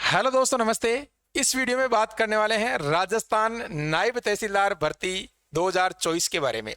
Hello दोस्तों, नमस्ते। इस वीडियो में बात करने वाले हैं राजस्थान नायब तहसीलदार भर्ती 2024 के बारे में।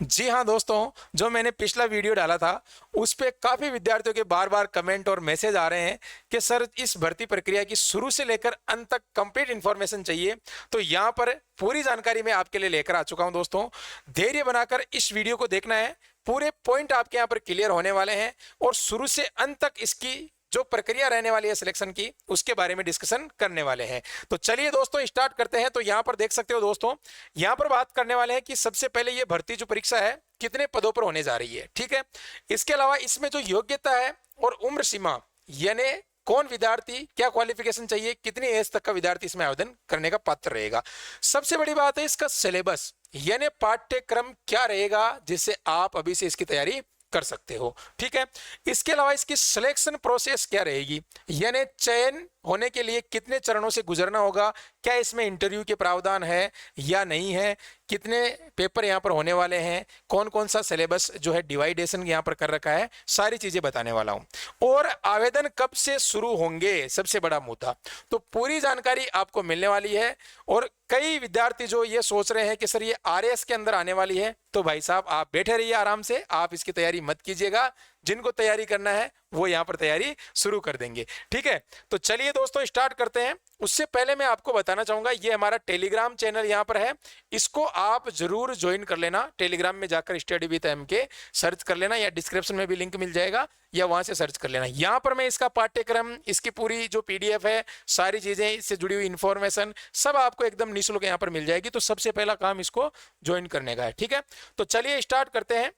जी हाँ दोस्तों, जो मैंने पिछला वीडियो डाला था उस पे काफ़ी विद्यार्थियों के बार बार कमेंट और मैसेज आ रहे हैं कि सर इस भर्ती प्रक्रिया की शुरू से लेकर अंत तक कंप्लीट इन्फॉर्मेशन चाहिए। तो यहाँ पर पूरी जानकारी मैं आपके लिए लेकर आ चुका हूँ दोस्तों। धैर्य बनाकर इस वीडियो को देखना है, पूरे पॉइंट आपके यहाँ पर क्लियर होने वाले हैं और शुरू से अंत तक इसकी जो प्रक्रिया रहने वाली है सिलेक्शन की उसके बारे में डिस्कशन करने वाले हैं। तो चलिए दोस्तों स्टार्ट करते हैं। तो यहाँ पर देख सकते हो दोस्तों, यहाँ पर बात करने वाले हैं कि सबसे पहले ये भर्ती जो परीक्षा है कितने पदों पर होने जा रही है, ठीक है। इसके अलावा इसमें जो योग्यता है और उम्र सीमा, यानी कौन विद्यार्थी क्या क्वालिफिकेशन चाहिए, कितनी एज तक का विद्यार्थी इसमें आवेदन करने का पात्र रहेगा। सबसे बड़ी बात है इसका सिलेबस, यानी पाठ्यक्रम क्या रहेगा जिससे आप अभी से इसकी तैयारी कर सकते हो, ठीक है। इसके अलावा इसकी सिलेक्शन प्रोसेस क्या रहेगी, यानी चयन होने के लिए कितने चरणों से गुजरना होगा, क्या इसमें इंटरव्यू के प्रावधान है या नहीं है, कितने पेपर यहाँ पर होने वाले हैं, कौन कौन सा सिलेबस जो है डिवाइडेशन यहाँ पर कर रखा है, सारी चीजें बताने वाला हूँ। और आवेदन कब से शुरू होंगे, सबसे बड़ा मुद्दा, तो पूरी जानकारी आपको मिलने वाली है। और कई विद्यार्थी जो ये सोच रहे हैं कि सर ये आरएएस के अंदर आने वाली है, तो भाई साहब आप बैठे रहिए आराम से, आप इसकी तैयारी मत कीजिएगा। जिनको तैयारी करना है वो यहाँ पर तैयारी शुरू कर देंगे, ठीक है। तो चलिए दोस्तों स्टार्ट करते हैं। उससे पहले मैं आपको बताना चाहूंगा ये हमारा टेलीग्राम चैनल यहाँ पर है, इसको आप जरूर ज्वाइन कर लेना। टेलीग्राम में जाकर स्टडी विद एम के सर्च कर लेना या डिस्क्रिप्शन में भी लिंक मिल जाएगा या वहां से सर्च कर लेना। यहाँ पर मैं इसका पाठ्यक्रम, इसकी पूरी जो पीडीएफ है, सारी चीजें इससे जुड़ी हुई इंफॉर्मेशन सब आपको एकदम निःशुल्क यहाँ पर मिल जाएगी। तो सबसे पहला काम इसको ज्वाइन करने का है, ठीक है। तो चलिए स्टार्ट करते हैं।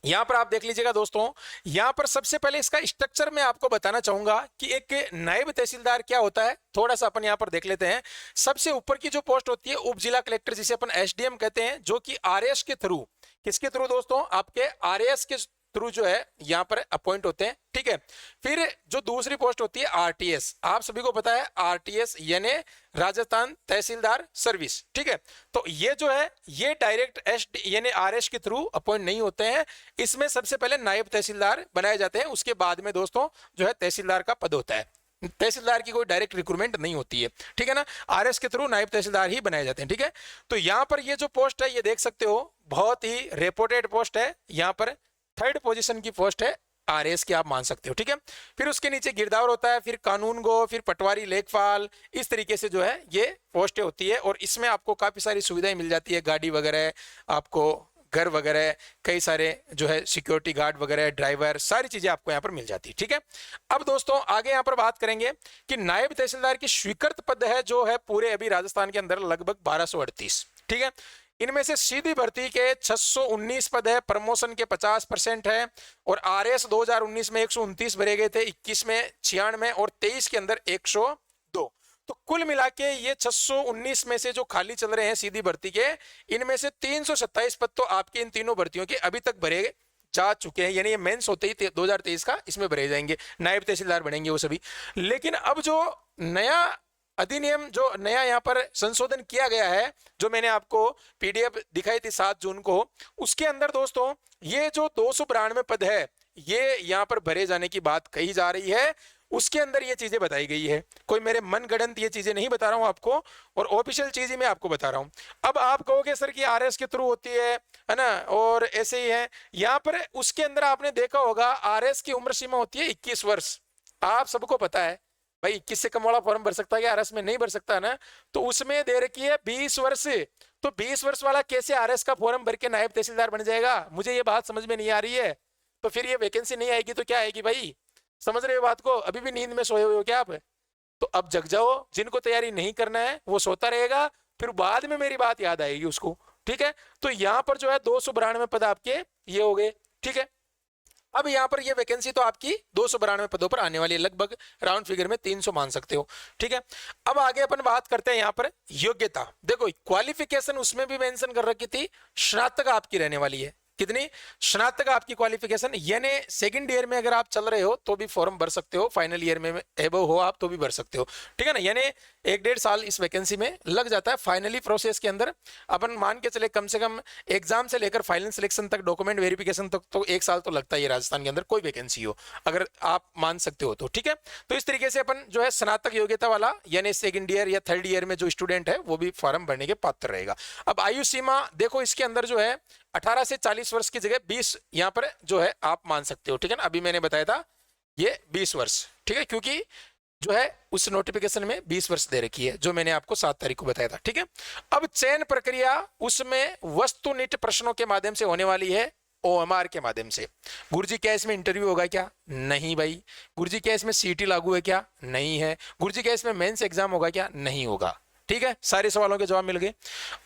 यहां पर आप देख लीजिएगा दोस्तों, यहां पर सबसे पहले इसका स्ट्रक्चर मैं आपको बताना चाहूंगा कि एक नायब तहसीलदार क्या होता है। थोड़ा सा अपन यहां पर देख लेते हैं। सबसे ऊपर की जो पोस्ट होती है उप जिला कलेक्टर, जिसे अपन एसडीएम कहते हैं, जो कि आरएएस के थ्रू, किसके थ्रू दोस्तों, आपके आरएएस के थ्रू जो है यहां पर अपॉइंट होते हैं, ठीक है। फिर जो दूसरी पोस्ट होती है आरटीएस, आप सभी को पता है आरटीएस यानी राजस्थान तहसीलदार सर्विस, ठीक है। तो ये जो है ये डायरेक्ट एस यानी आरएस के थ्रू अपॉइंट नहीं होते हैं। इसमें सबसे पहले नायब तहसीलदार बनाए जाते हैं, उसके बाद में दोस्तों जो है तहसीलदार का पद होता है। तहसीलदार की कोई डायरेक्ट रिक्रूटमेंट नहीं होती है, ठीक है ना। आरएस के थ्रू नायब तहसीलदार ही बनाए जाते हैं, ठीक है। तो यहां पर ये जो पोस्ट है ये देख सकते हो, बहुत ही रेपुटेड पोस्ट है। यहां पर थर्ड पोजीशन की पोस्ट है आरएएस की, आप मान सकते हो, ठीक है। फिर उसके नीचे गिरदावर होता है, फिर कानून गो, फिर पटवारी लेखपाल, इस तरीके से जो है ये पोस्टें होती है। और इसमें आपको काफी सारी सुविधाएं मिल जाती है, गाड़ी वगैरह, आपको घर वगैरह, कई सारे जो है सिक्योरिटी गार्ड वगैरह, ड्राइवर, सारी चीजें आपको यहाँ पर मिल जाती है, ठीक है। अब दोस्तों आगे यहाँ पर बात करेंगे कि नायब तहसीलदार की स्वीकृत पद है जो है पूरे अभी राजस्थान के अंदर लगभग 1238, ठीक है। इनमें से सीधी भर्ती के 619 पद है, प्रमोशन के 50% है। और आरएस 2019 में 129 भरे गए थे, 21 में 96 और 23 के अंदर 102। तो कुल मिला के ये 619 में से जो खाली चल रहे हैं सीधी भर्ती के, इनमें से 327 पद तो आपके इन तीनों भर्तियों के अभी तक भरे जा चुके हैं, यानी ये मेंस होते ही 2023 का इसमें भरे जाएंगे, नायब तहसीलदार बनेंगे वो सभी। लेकिन अब जो नया अधिनियम, जो नया यहाँ पर संशोधन किया गया है, जो मैंने आपको पीडीएफ दिखाई थी 7 जून को, उसके अंदर दोस्तों ये जो 292 पद है ये यहाँ पर भरे जाने की बात कही जा रही है। उसके अंदर ये चीजें बताई गई है, कोई मेरे मन गढ़ंत ये चीजें नहीं बता रहा हूं आपको, और ऑफिशियल चीज ही मैं आपको बता रहा हूं। अब आप कहोगे सर कि आरएस के थ्रू होती है ना, और ऐसे ही है यहाँ पर। उसके अंदर आपने देखा होगा आरएस की उम्र सीमा होती है 21 वर्ष, आप सबको पता है भाई 21 से कम वाला फॉर्म भर सकता है कि आरएस में नहीं भर सकता ना। तो उसमें दे रखी है 20 वर्ष, तो 20 वर्ष वाला कैसे आरएस का फॉर्म भर के नायब तहसीलदार बन जाएगा, मुझे ये बात समझ में नहीं आ रही है। तो फिर ये वैकेंसी नहीं आएगी तो क्या आएगी भाई, समझ रहे हो बात को, अभी भी नींद में सोए हुए हो क्या आप। तो अब जग जाओ, जिनको तैयारी नहीं करना है वो सोता रहेगा, फिर बाद में मेरी बात याद आएगी उसको, ठीक है। तो यहाँ पर जो है 292 पद आपके ये हो गए, ठीक है। अब यहाँ पर ये वैकेंसी तो आपकी 292 पदों पर आने वाली है, लगभग राउंड फिगर में 300 मान सकते हो, ठीक है। अब आगे अपन बात करते हैं यहाँ पर योग्यता। देखो क्वालिफिकेशन उसमें भी मेंशन कर रखी थी, स्नातक आपकी रहने वाली है, कितनी, स्नातक आपकी क्वालिफिकेशन, यानी सेकंड ईयर में अगर आप चल रहे हो तो भी फॉर्म भर सकते हो, फाइनल ईयर में एबव हो आप तो भी भर सकते हो, ठीक है ना। यानी 1-1.5 साल इस वैकेंसी में लग जाता है। फाइनली प्रोसेस के अंदर अपन मान के चले कम से कम एग्जाम से लेकर फाइनल सिलेक्शन तक, डॉक्यूमेंट वेरिफिकेशन तक तो 1 साल तो लगता ही है राजस्थान के अंदर, कोई वैकेंसी हो अगर आप मान सकते हो तो, ठीक है। तो इस तरीके से अपन जो है स्नातक योग्यता वाला यानी सेकंड ईयर या थर्ड ईयर में जो स्टूडेंट है वो भी फॉर्म भरने के पात्र रहेगा। अब आयु सीमा देखो इसके अंदर जो है 18 से 40 वर्ष की जगह 20 यहां पर जो है आप मान सकते हो, ठीक है ना। अभी मैंने बताया था ये 20 वर्ष, ठीक है, क्योंकि जो है उस नोटिफिकेशन में 20 वर्ष दे रखी है जो मैंने आपको 7 तारीख को बताया था, ठीक है। अब चयन प्रक्रिया उसमें वस्तुनिष्ठ प्रश्नों के माध्यम से होने वाली है, ओएमआर के माध्यम से। गुरुजी क्या इसमें इंटरव्यू होगा क्या? नहीं भाई। गुरुजी क्या इसमें सीटी लागू है क्या? नहीं है। गुरुजी क्या इसमें मेंस एग्जाम होगा क्या? नहीं होगा, ठीक है। सारे सवालों के जवाब मिल गए।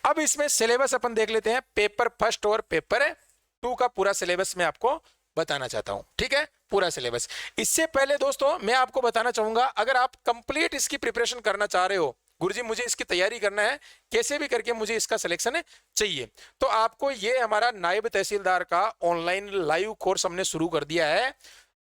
अब इसमें सिलेबस अपन देख लेते हैं, पेपर फर्स्ट और पेपर 2 का पूरा सिलेबस मैं आपको बताना चाहता हूं, ठीक है, पूरा सिलेबस। इससे पहले दोस्तों मैं आपको बताना चाहूंगा, अगर आप कंप्लीट इसकी प्रिपरेशन करना चाह रहे हो, गुरुजी मुझे इसकी तैयारी करना है, कैसे भी करके मुझे इसका सिलेक्शन चाहिए, तो आपको ये हमारा नायब तहसीलदार का ऑनलाइन लाइव कोर्स हमने शुरू कर दिया है,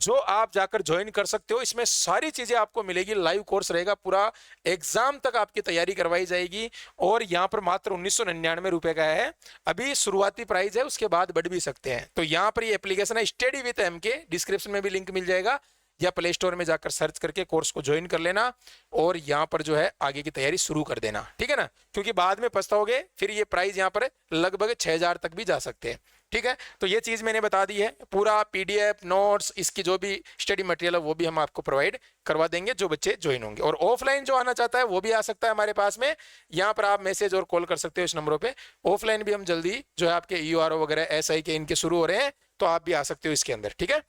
जो आप जाकर ज्वाइन कर सकते हो। इसमें सारी चीजें आपको मिलेगी, लाइव कोर्स रहेगा, पूरा एग्जाम तक आपकी तैयारी करवाई जाएगी। और यहाँ पर मात्र 1999 रुपए का है, अभी शुरुआती प्राइस है, उसके बाद बढ़ भी सकते हैं। तो यहाँ पर ये एप्लीकेशन है स्टडी विद एमके, डिस्क्रिप्शन में भी लिंक मिल जाएगा, या प्ले स्टोर में जाकर सर्च करके कोर्स को ज्वाइन कर लेना और यहाँ पर जो है आगे की तैयारी शुरू कर देना, ठीक है ना, क्योंकि बाद में पछताओगे, फिर ये प्राइस यहाँ पर लगभग 6000 तक भी जा सकते हैं, ठीक है। तो ये चीज मैंने बता दी है, पूरा पीडीएफ नोट्स इसकी जो भी स्टडी मटेरियल है वो भी हम आपको प्रोवाइड करवा देंगे जो बच्चे ज्वाइन होंगे। और ऑफलाइन जो आना चाहता है वो भी आ सकता है हमारे पास में, यहाँ पर आप मैसेज और कॉल कर सकते हो इस नंबरों पे। ऑफलाइन भी हम जल्दी जो है आपके ईओआरओ वगैरह एसआई के इनके शुरू हो रहे हैं, तो आप भी आ सकते हो इसके अंदर, ठीक है।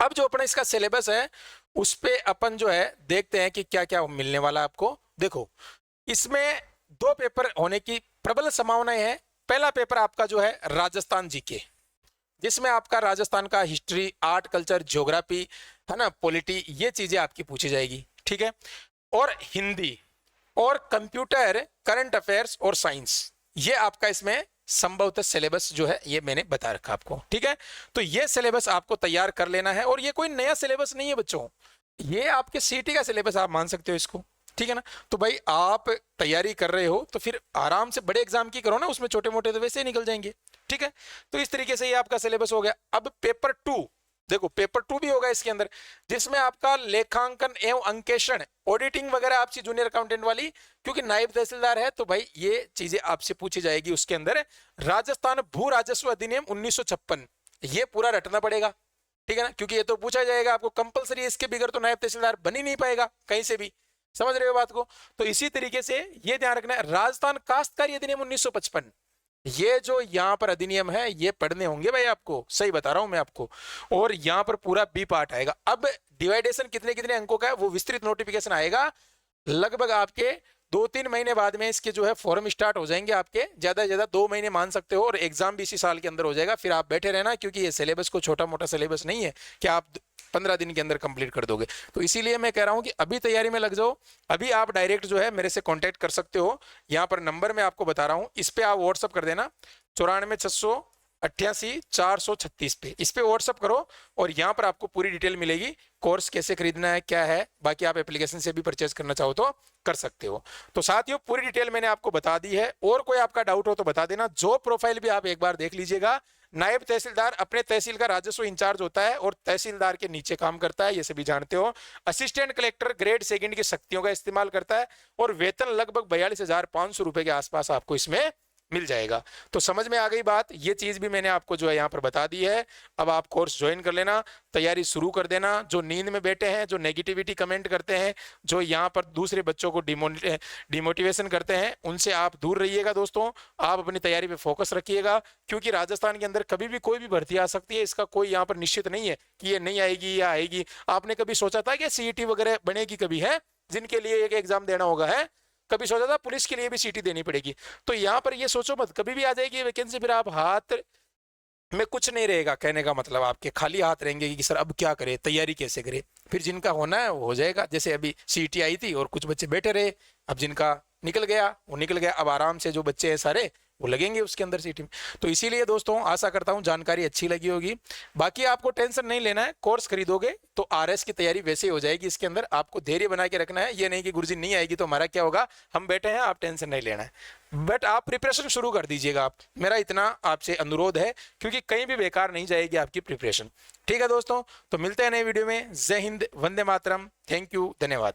अब जो अपना इसका सिलेबस है उस पे अपन जो है देखते हैं कि क्या क्या मिलने वाला है आपको। देखो इसमें 2 पेपर होने की प्रबल संभावनाएं है। पहला पेपर आपका जो है राजस्थान जीके, जिसमें आपका राजस्थान का हिस्ट्री, आर्ट, कल्चर, ज्योग्राफी है ना, पॉलिटी, ये चीजें आपकी पूछी जाएगी, ठीक है। और हिंदी और कंप्यूटर, करंट अफेयर्स और साइंस, ये आपका इसमें संभवतः सिलेबस जो है ये मैंने बता रखा आपको, ठीक है। तो ये सिलेबस आपको तैयार कर लेना है, और ये कोई नया सिलेबस नहीं है बच्चों, ये आपके सीटी का सिलेबस आप मान सकते हो इसको, ठीक है ना। तो भाई आप तैयारी कर रहे हो तो फिर आराम से बड़े एग्जाम की करो ना, उसमें छोटे मोटे तो वैसे ही निकल जाएंगे, ठीक है। तो इस तरीके से ये आपका सिलेबस हो गया। अब पेपर 2 देखो, पेपर 2 भी होगा इसके अंदर, जिसमें आपका लेखांकन एवं अंकेक्षण, ऑडिटिंग वगैरह आपसी जूनियर अकाउंटेंट वाली, क्योंकि नायब तहसीलदार है तो भाई ये चीजें आपसे पूछी जाएगी। उसके अंदर राजस्थान भू राजस्व अधिनियम 1956 ये पूरा रटना पड़ेगा, ठीक है ना, क्योंकि ये तो पूछा जाएगा आपको कंपलसरी, इसके बगैर तो नायब तहसीलदार बन ही नहीं पाएगा कहीं से भी, समझ रहे हो बात को। तो इसी तरीके से ये ध्यान रखना है, राजस्थान काश्तकारी अधिनियम 1955, ये जो यहाँ पर अधिनियम है ये पढ़ने होंगे भाई आपको, सही बता रहा हूं मैं आपको। और यहाँ पर पूरा बी पार्ट आएगा। अब डिवाइडेशन कितने कितने अंकों का है वो विस्तृत नोटिफिकेशन आएगा, लगभग आपके 2-3 महीने बाद में इसके जो है फॉर्म स्टार्ट हो जाएंगे आपके, ज्यादा से ज्यादा 2 महीने मान सकते हो, और एग्जाम भी इसी साल के अंदर हो जाएगा। फिर आप बैठे रहना, क्योंकि ये सिलेबस को छोटा मोटा सिलेबस नहीं है कि आप 15 दिन के अंदर कंप्लीट कर दोगे। तो इसीलिए मैं कह रहा हूं कि अभी तैयारी में लग जाओ। अभी आप डायरेक्ट जो है मेरे से कांटेक्ट कर सकते हो, यहाँ पर नंबर मैं आपको बता रहा हूं, इस पे आप व्हाट्सअप कर देना 94,688,436 पे, इस पे व्हाट्सअप करो और यहाँ पर आपको पूरी डिटेल मिलेगी, कोर्स कैसे खरीदना है क्या है, बाकी आप एप्लीकेशन से भी परचेज करना चाहो तो कर सकते हो। तो साथियों पूरी डिटेल मैंने आपको बता दी है, और कोई आपका डाउट हो तो बता देना। जो प्रोफाइल भी आप एक बार देख लीजिएगा, नायब तहसीलदार अपने तहसील का राजस्व इंचार्ज होता है और तहसीलदार के नीचे काम करता है, ये सभी जानते हो। असिस्टेंट कलेक्टर ग्रेड 2 की शक्तियों का इस्तेमाल करता है, और वेतन लगभग 42,500 रुपए के आसपास आपको इसमें मिल जाएगा। तो समझ में आ गई बात, ये चीज भी मैंने आपको जो है यहाँ पर बता दी है। अब आप कोर्स ज्वाइन कर लेना, तैयारी शुरू कर देना। जो नींद में बैठे हैं, जो नेगेटिविटी कमेंट करते हैं, जो यहाँ पर दूसरे बच्चों को डिमोटिवेशन करते हैं, उनसे आप दूर रहिएगा दोस्तों। आप अपनी तैयारी पे फोकस रखिएगा, क्योंकि राजस्थान के अंदर कभी भी कोई भी भर्ती आ सकती है, इसका कोई यहाँ पर निश्चित नहीं है कि ये नहीं आएगी या आएगी। आपने कभी सोचा था कि सीईटी वगैरह बनेगी कभी, है जिनके लिए एक एग्जाम देना होगा, है कभी सोचा था पुलिस के लिए भी सीटी देनी पड़ेगी? तो यहाँ पर ये सोचो मत, कभी भी आ जाएगी वैकेंसी, फिर आप हाथ में कुछ नहीं रहेगा, कहने का मतलब आपके खाली हाथ रहेंगे कि सर अब क्या करें, तैयारी कैसे करें। फिर जिनका होना है वो हो जाएगा, जैसे अभी सीटी आई थी और कुछ बच्चे बैठे रहे, अब जिनका निकल गया वो निकल गया। अब आराम से जो बच्चे हैं सारे वो लगेंगे उसके अंदर सीटी में। तो इसीलिए दोस्तों आशा करता हूँ जानकारी अच्छी लगी होगी। बाकी आपको टेंशन नहीं लेना है, कोर्स खरीदोगे तो आरएस की तैयारी वैसे ही हो जाएगी। इसके अंदर आपको धैर्य बना के रखना है, ये नहीं कि गुरुजी नहीं आएगी तो हमारा क्या होगा, हम बैठे हैं, आप टेंशन नहीं लेना है। बट आप प्रिपरेशन शुरू कर दीजिएगा, आप, मेरा इतना आपसे अनुरोध है, क्योंकि कहीं भी बेकार नहीं जाएगी आपकी प्रिपरेशन। ठीक है दोस्तों, तो मिलते हैं नए वीडियो में। जय हिंद, वंदे मातरम, थैंक यू, धन्यवाद।